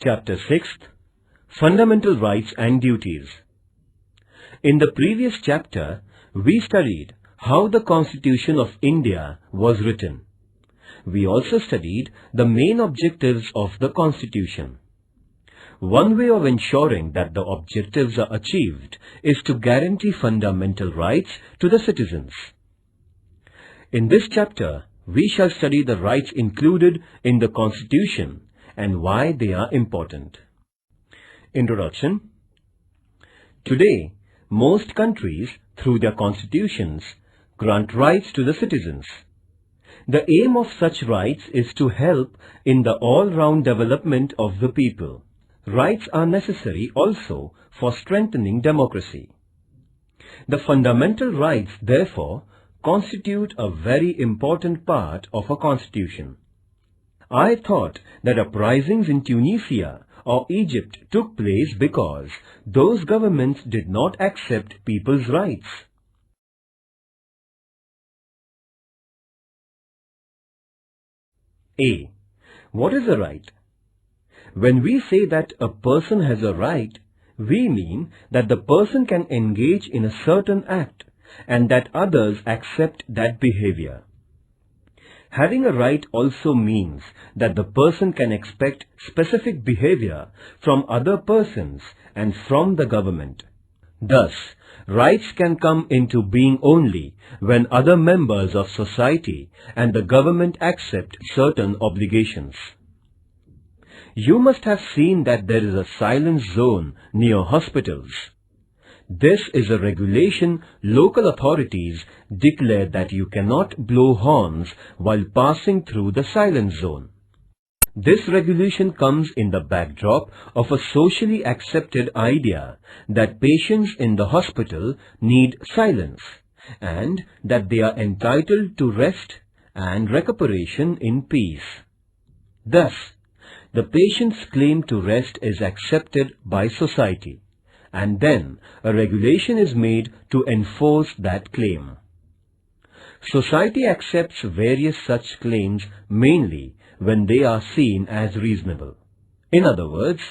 Chapter 6, Fundamental Rights and Duties. In the previous chapter, we studied how the Constitution of India was written. We also studied the main objectives of the Constitution. One way of ensuring that the objectives are achieved is to guarantee fundamental rights to the citizens. In this chapter, we shall study the rights included in the Constitution and why they are important. Introduction. Today, most countries, through their constitutions, grant rights to the citizens. The aim of such rights is to help in the all-round development of the people. Rights are necessary also for strengthening democracy. The fundamental rights, therefore, constitute a very important part of a constitution. I thought that uprisings in Tunisia or Egypt took place because those governments did not accept people's rights. A. What is a right? When we say that a person has a right, we mean that the person can engage in a certain act and that others accept that behavior. Having a right also means that the person can expect specific behavior from other persons and from the government. Thus, rights can come into being only when other members of society and the government accept certain obligations. You must have seen that there is a silence zone near hospitals. This is a regulation local authorities declare that you cannot blow horns while passing through the silence zone. This regulation comes in the backdrop of a socially accepted idea that patients in the hospital need silence and that they are entitled to rest and recuperation in peace. Thus, the patient's claim to rest is accepted by society, and then a regulation is made to enforce that claim. Society accepts various such claims mainly when they are seen as reasonable. In other words,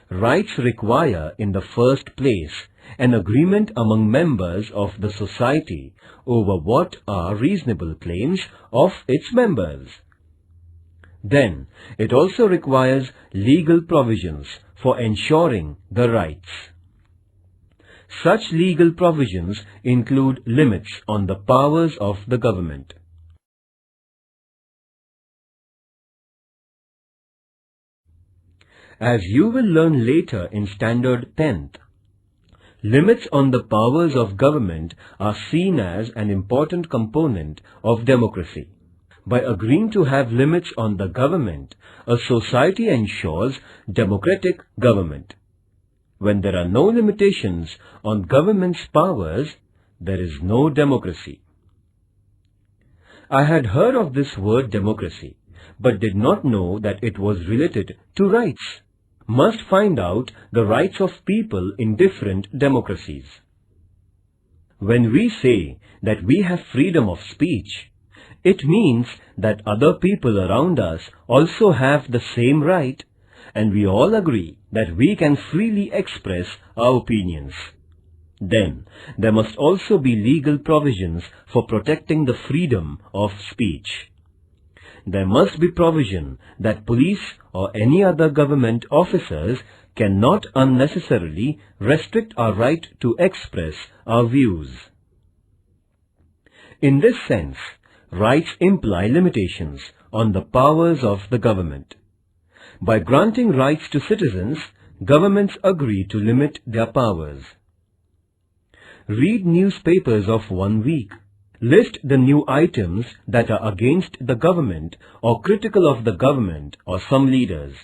rights require in the first place an agreement among members of the society over what are reasonable claims of its members. Then, it also requires legal provisions for ensuring the rights. Such legal provisions include limits on the powers of the government. As you will learn later in Standard 10th, limits on the powers of government are seen as an important component of democracy. By agreeing to have limits on the government, a society ensures democratic government. When there are no limitations on government's powers, there is no democracy. I had heard of this word democracy, but did not know that it was related to rights. Must find out the rights of people in different democracies. When we say that we have freedom of speech, it means that other people around us also have the same right, and we all agree that we can freely express our opinions. Then, there must also be legal provisions for protecting the freedom of speech. There must be provision that police or any other government officers cannot unnecessarily restrict our right to express our views. In this sense, rights imply limitations on the powers of the government. By granting rights to citizens, governments agree to limit their powers. Read newspapers of 1 week. List the new items that are against the government or critical of the government or some leaders.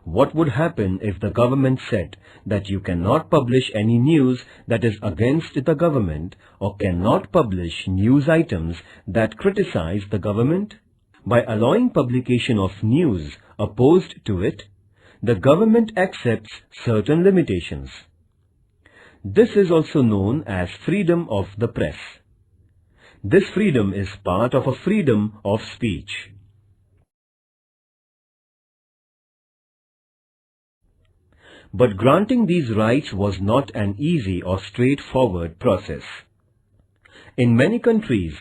What would happen if the government said that you cannot publish any news that is against the government or cannot publish news items that criticize the government? By allowing publication of news opposed to it, the government accepts certain limitations. This is also known as freedom of the press. This freedom is part of a freedom of speech. But granting these rights was not an easy or straightforward process. In many countries,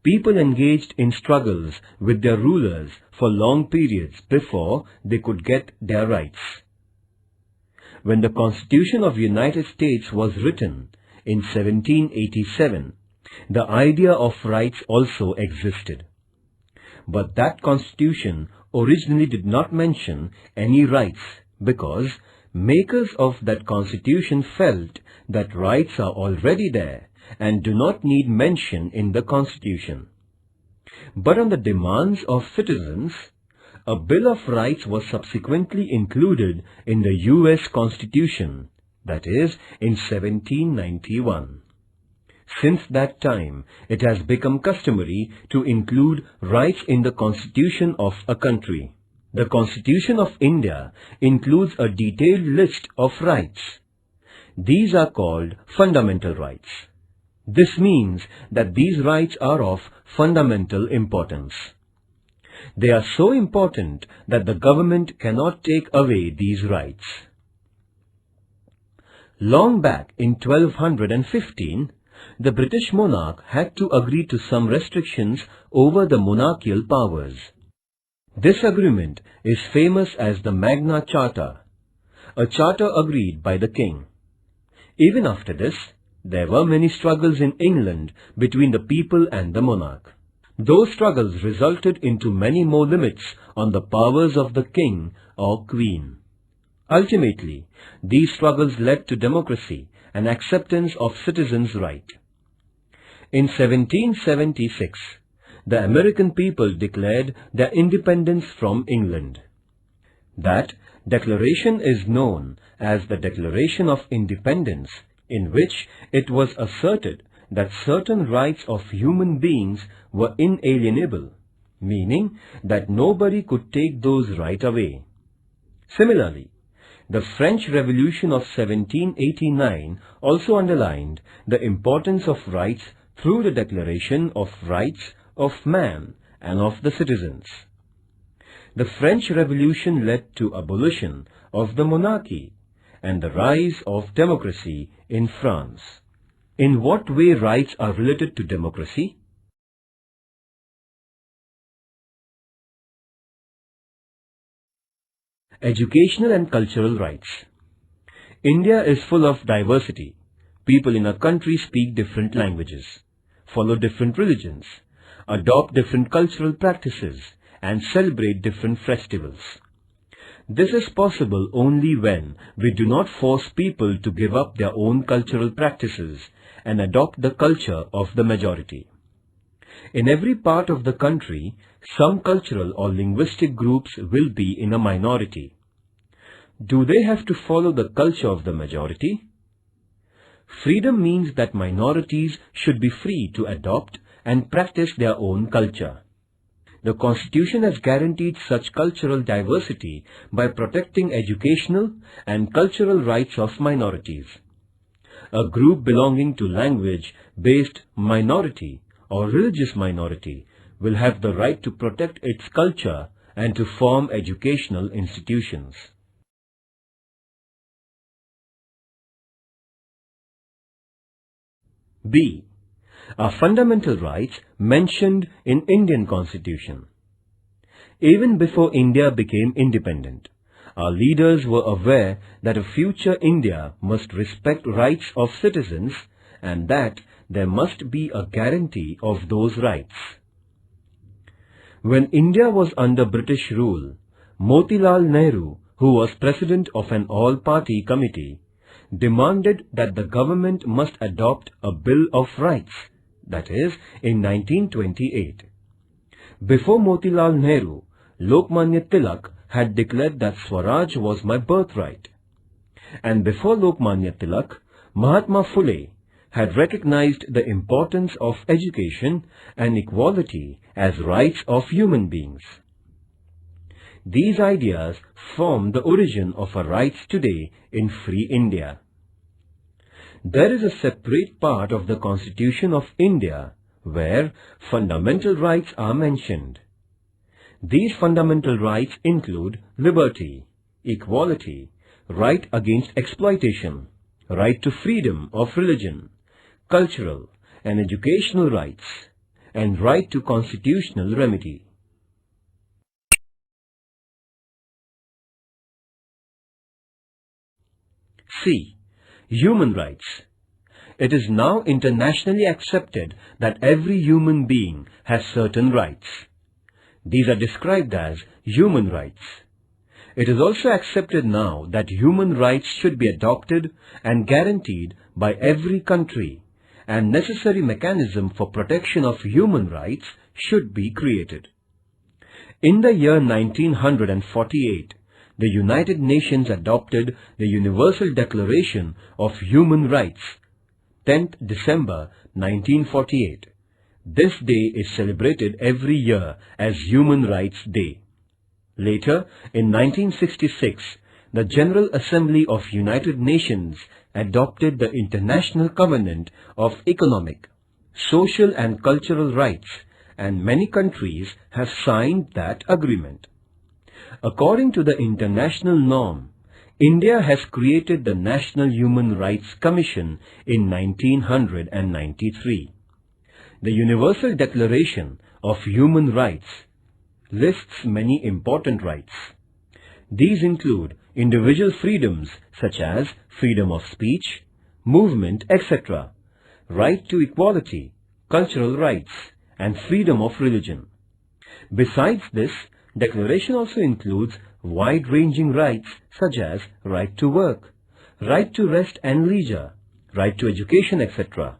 people engaged in struggles with their rulers for long periods before they could get their rights. When the Constitution of the United States was written in 1787, the idea of rights also existed. But that Constitution originally did not mention any rights because makers of that Constitution felt that rights are already there and do not need mention in the Constitution. But on the demands of citizens, a Bill of Rights was subsequently included in the US Constitution, that is, in 1791. Since that time, it has become customary to include rights in the Constitution of a country. The Constitution of India includes a detailed list of rights. These are called fundamental rights. This means that these rights are of fundamental importance. They are so important that the government cannot take away these rights. Long back in 1215, the British monarch had to agree to some restrictions over the monarchical powers. This agreement is famous as the Magna Charta, a charter agreed by the king. Even after this, there were many struggles in England between the people and the monarch. Those struggles resulted into many more limits on the powers of the king or queen. Ultimately, these struggles led to democracy and acceptance of citizens' rights. In 1776, the American people declared their independence from England. That declaration is known as the Declaration of Independence, in which it was asserted that certain rights of human beings were inalienable, meaning that nobody could take those rights away. Similarly, the French Revolution of 1789 also underlined the importance of rights through the Declaration of Rights of Man and of the Citizens. The French Revolution led to abolition of the monarchy and the rise of democracy in France. In what way rights are related to democracy? Educational and cultural rights. India is full of diversity. People in a country speak different languages, follow different religions, adopt different cultural practices, and celebrate different festivals. This is possible only when we do not force people to give up their own cultural practices and adopt the culture of the majority. In every part of the country, some cultural or linguistic groups will be in a minority. Do they have to follow the culture of the majority? Freedom means that minorities should be free to adopt and practice their own culture. The Constitution has guaranteed such cultural diversity by protecting educational and cultural rights of minorities. A group belonging to language-based minority or religious minority will have the right to protect its culture and to form educational institutions. B. Are fundamental rights mentioned in Indian Constitution. Even before India became independent, our leaders were aware that a future India must respect rights of citizens and that there must be a guarantee of those rights. When India was under British rule, Motilal Nehru, who was president of an all-party committee, demanded that the government must adopt a Bill of Rights, that is, in 1928. Before Motilal Nehru, Lokmanya Tilak had declared that Swaraj was my birthright. And before Lokmanya Tilak, Mahatma Phule had recognized the importance of education and equality as rights of human beings. These ideas form the origin of our rights today in free India. There is a separate part of the Constitution of India where fundamental rights are mentioned. These fundamental rights include liberty, equality, right against exploitation, right to freedom of religion, cultural and educational rights, and right to constitutional remedy. C. Human rights. It is now internationally accepted that every human being has certain rights. These are described as human rights. It is also accepted now that human rights should be adopted and guaranteed by every country, and necessary mechanism for protection of human rights should be created. In the year 1948, the United Nations adopted the Universal Declaration of Human Rights, 10th December 1948. This day is celebrated every year as Human Rights Day. Later, in 1966, the General Assembly of United Nations adopted the International Covenant of Economic, Social and Cultural Rights, and many countries have signed that agreement. According to the international norm, India has created the National Human Rights Commission in 1993. The Universal Declaration of Human Rights lists many important rights. These include individual freedoms such as freedom of speech, movement, etc., right to equality, cultural rights, and freedom of religion. Besides this, Declaration also includes wide-ranging rights such as right to work, right to rest and leisure, right to education, etc.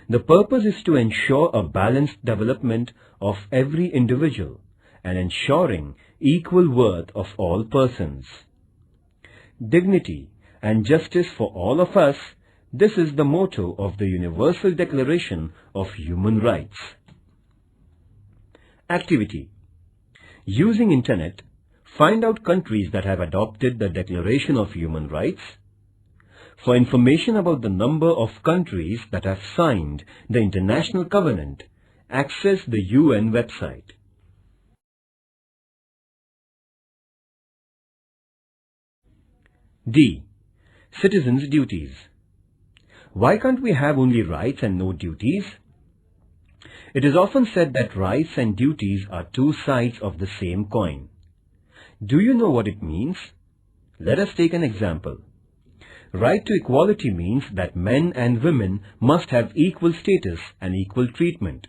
The purpose is to ensure a balanced development of every individual and ensuring equal worth of all persons. Dignity and justice for all of us, this is the motto of the Universal Declaration of Human Rights. Activity. Using Internet, find out countries that have adopted the Declaration of Human Rights. For information about the number of countries that have signed the International Covenant, access the UN website. D. Citizens' duties. Why can't we have only rights and no duties? It is often said that rights and duties are two sides of the same coin. Do you know what it means? Let us take an example. Right to equality means that men and women must have equal status and equal treatment.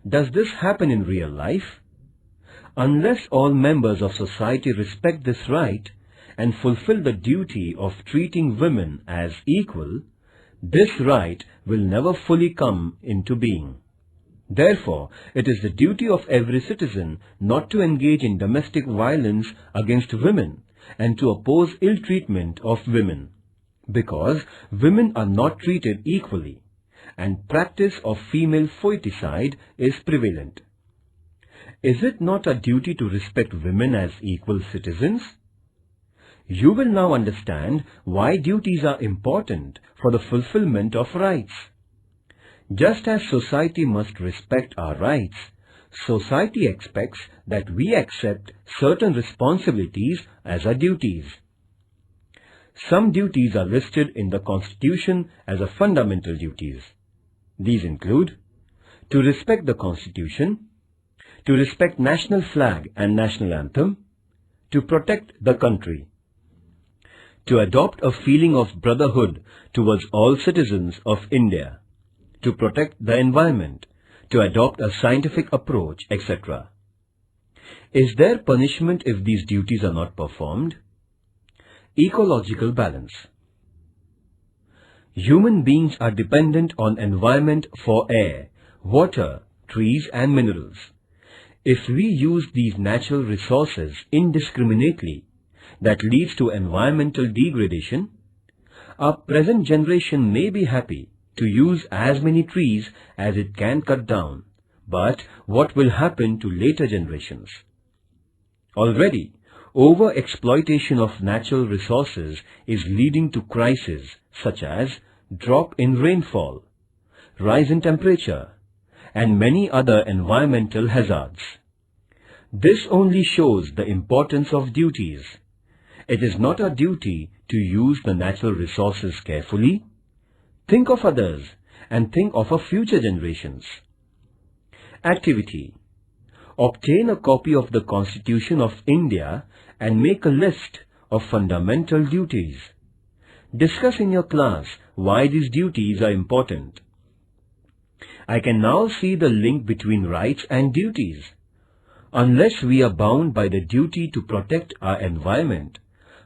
Does this happen in real life? Unless all members of society respect this right and fulfill the duty of treating women as equal, this right will never fully come into being. Therefore, it is the duty of every citizen not to engage in domestic violence against women and to oppose ill treatment of women, because women are not treated equally and practice of female foeticide is prevalent. Is it not a duty to respect women as equal citizens? You will now understand why duties are important for the fulfillment of rights. Just as society must respect our rights, society expects that we accept certain responsibilities as our duties. Some duties are listed in the Constitution as a fundamental duties. These include to respect the Constitution, to respect national flag and national anthem, to protect the country, to adopt a feeling of brotherhood towards all citizens of India, to protect the environment, to adopt a scientific approach, etc. Is there punishment if these duties are not performed? Ecological balance. Human beings are dependent on environment for air, water, trees and minerals. If we use these natural resources indiscriminately, that leads to environmental degradation. Our present generation may be happy to use as many trees as it can cut down, but what will happen to later generations? Already, over-exploitation of natural resources is leading to crises such as drop in rainfall, rise in temperature, and many other environmental hazards. This only shows the importance of duties, It is not our duty to use the natural resources carefully? Think of others and think of our future generations. Activity. Obtain a copy of the Constitution of India and make a list of fundamental duties. Discuss in your class why these duties are important. I can now see the link between rights and duties. Unless we are bound by the duty to protect our environment,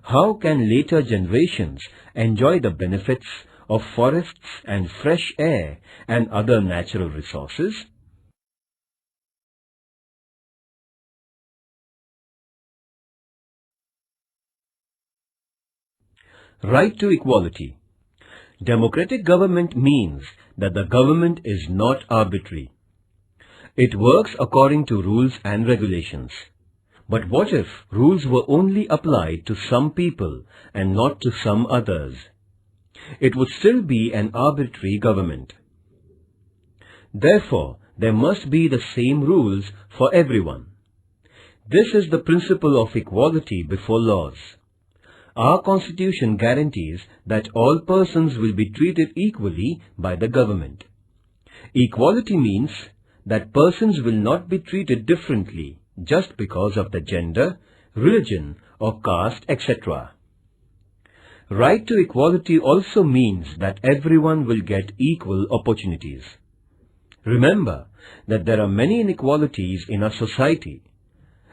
how can later generations enjoy the benefits of forests and fresh air and other natural resources? Right to equality. Democratic government means that the government is not arbitrary. It works according to rules and regulations. But what if rules were only applied to some people and not to some others? It would still be an arbitrary government. Therefore, there must be the same rules for everyone. This is the principle of equality before laws. Our Constitution guarantees that all persons will be treated equally by the government. Equality means that persons will not be treated differently just because of the gender, religion or caste, etc. Right to equality also means that everyone will get equal opportunities. Remember that there are many inequalities in our society,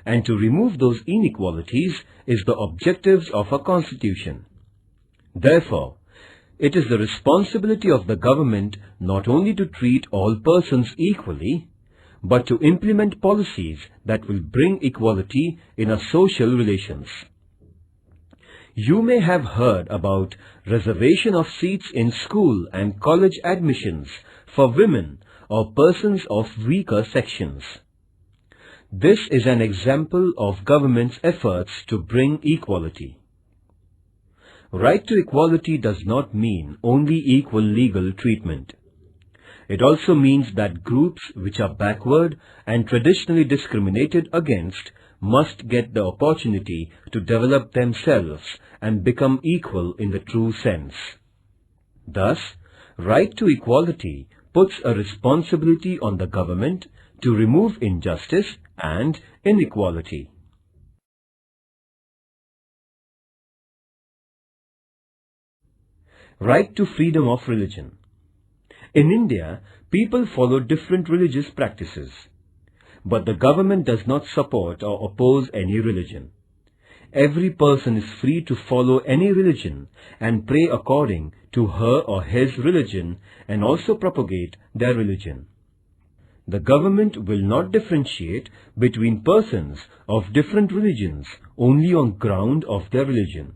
and to remove those inequalities is the objectives of our Constitution. Therefore, it is the responsibility of the government not only to treat all persons equally, but to implement policies that will bring equality in our social relations. You may have heard about reservation of seats in school and college admissions for women or persons of weaker sections. This is an example of government's efforts to bring equality. Right to equality does not mean only equal legal treatment. It also means that groups which are backward and traditionally discriminated against must get the opportunity to develop themselves and become equal in the true sense. Thus, right to equality puts a responsibility on the government to remove injustice and inequality. Right to freedom of religion. In India, people follow different religious practices, but the government does not support or oppose any religion. Every person is free to follow any religion and pray according to her or his religion and also propagate their religion. The government will not differentiate between persons of different religions only on ground of their religion.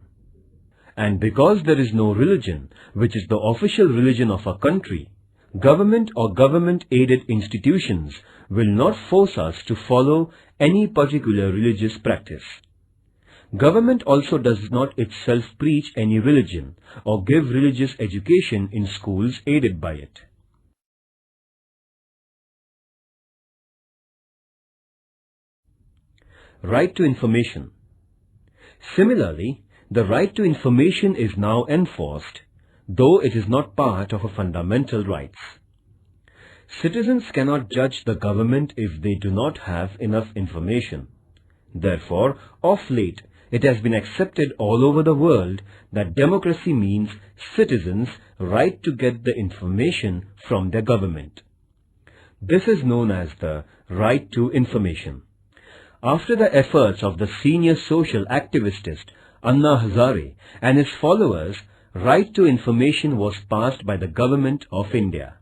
And because there is no religion which is the official religion of our country, government or government-aided institutions will not force us to follow any particular religious practice. Government also does not itself preach any religion or give religious education in schools aided by it. Right to information. Similarly, the right to information is now enforced, though it is not part of our fundamental rights. Citizens cannot judge the government if they do not have enough information. Therefore, of late, it has been accepted all over the world that democracy means citizens' right to get the information from their government. This is known as the right to information. After the efforts of the senior social activist Anna Hazare and his followers, right to information was passed by the Government of India.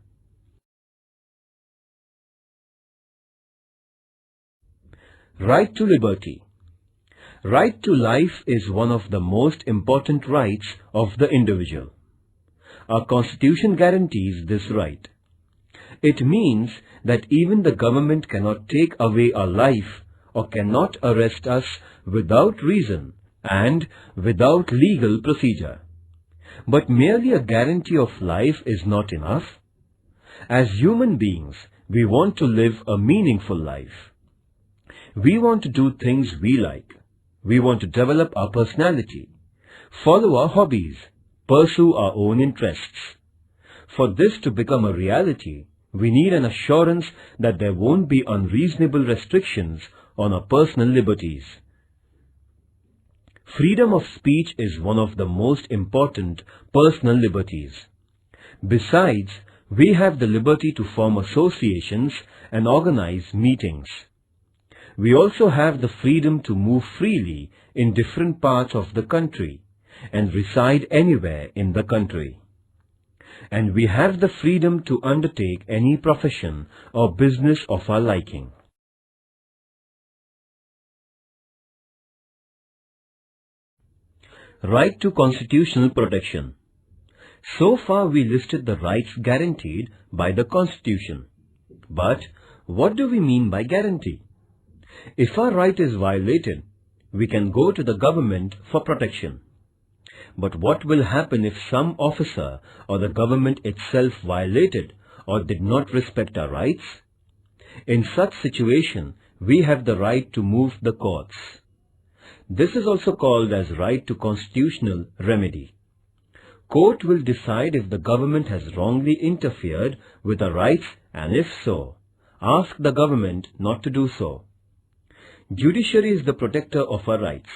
Right to liberty. Right to life is one of the most important rights of the individual. Our Constitution guarantees this right. It means that even the government cannot take away our life or cannot arrest us without reason and without legal procedure. But merely a guarantee of life is not enough. As human beings, we want to live a meaningful life. We want to do things we like. We want to develop our personality, follow our hobbies, pursue our own interests. For this to become a reality, we need an assurance that there won't be unreasonable restrictions on our personal liberties. Freedom of speech is one of the most important personal liberties. Besides, we have the liberty to form associations and organize meetings. We also have the freedom to move freely in different parts of the country and reside anywhere in the country. And we have the freedom to undertake any profession or business of our liking. Right to constitutional protection. So far we listed the rights guaranteed by the Constitution. But what do we mean by guarantee? If our right is violated, we can go to the government for protection. But what will happen if some officer or the government itself violated or did not respect our rights? In such situation, we have the right to move the courts. This is also called as right to constitutional remedy. Court will decide if the government has wrongly interfered with our rights, and if so, ask the government not to do so. Judiciary is the protector of our rights.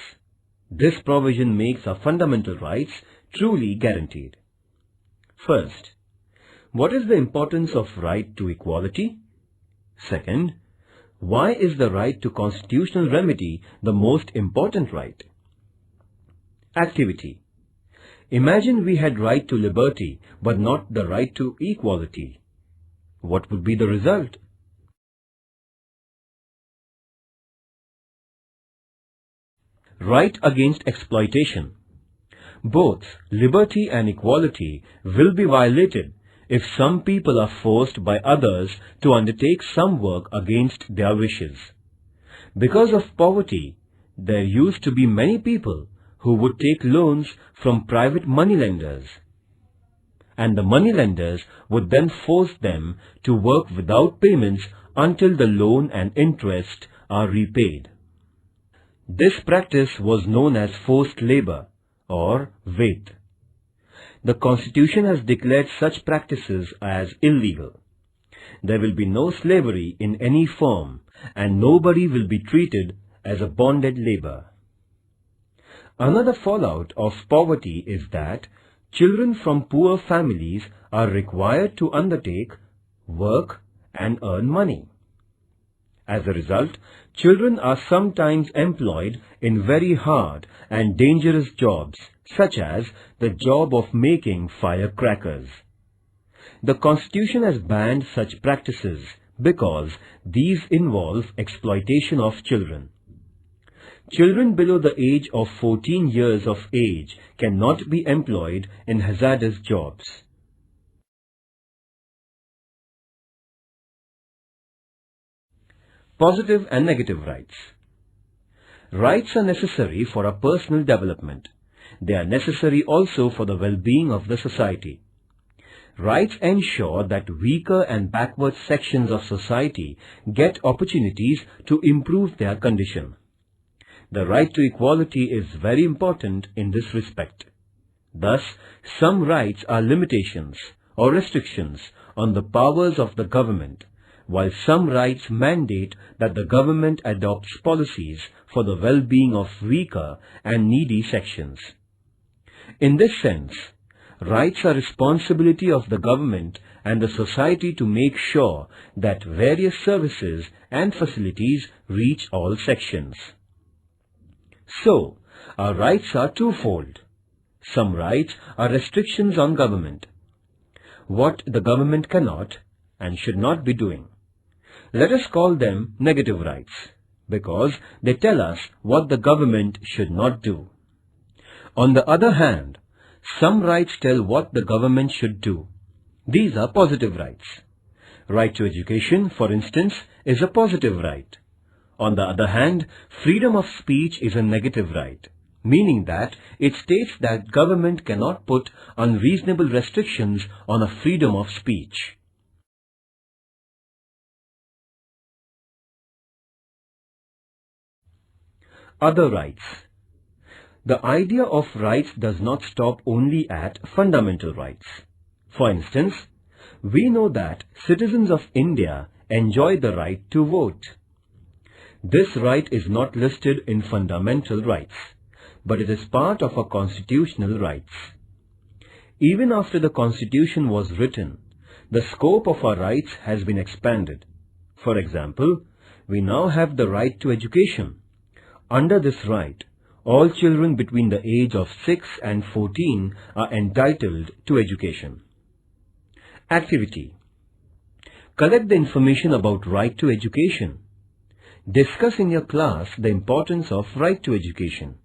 This provision makes our fundamental rights truly guaranteed. First, what is the importance of right to equality? Second, why is the right to constitutional remedy the most important right? Activity. Imagine we had right to liberty but not the right to equality. What would be the result? Right against exploitation. Both liberty and equality will be violated if some people are forced by others to undertake some work against their wishes. Because of poverty, there used to be many people who would take loans from private moneylenders, and the moneylenders would then force them to work without payments until the loan and interest are repaid. This practice was known as forced labor or wait. The Constitution has declared such practices as illegal. There will be no slavery in any form, and nobody will be treated as a bonded labor. Another fallout of poverty is that children from poor families are required to undertake work and earn money. As a result, children are sometimes employed in very hard and dangerous jobs, such as the job of making firecrackers. The Constitution has banned such practices because these involve exploitation of children. Children below the age of 14 years of age cannot be employed in hazardous jobs. Positive and negative rights. Rights are necessary for our personal development. They are necessary also for the well-being of the society. Rights ensure that weaker and backward sections of society get opportunities to improve their condition. The right to equality is very important in this respect. Thus, some rights are limitations or restrictions on the powers of the government, while some rights mandate that the government adopts policies for the well-being of weaker and needy sections. In this sense, rights are responsibility of the government and the society to make sure that various services and facilities reach all sections. So, our rights are twofold. Some rights are restrictions on government, what the government cannot and should not be doing. Let us call them negative rights, because they tell us what the government should not do. On the other hand, some rights tell what the government should do. These are positive rights. Right to education, for instance, is a positive right. On the other hand, freedom of speech is a negative right, meaning that it states that government cannot put unreasonable restrictions on a freedom of speech. Other rights. The idea of rights does not stop only at fundamental rights. For instance, we know that citizens of India enjoy the right to vote. This right is not listed in fundamental rights, but it is part of our constitutional rights. Even after the Constitution was written, the scope of our rights has been expanded. For example, we now have the right to education. Under this right, all children between the age of 6 and 14 are entitled to education. Activity. Collect the information about right to education. Discuss in your class the importance of right to education.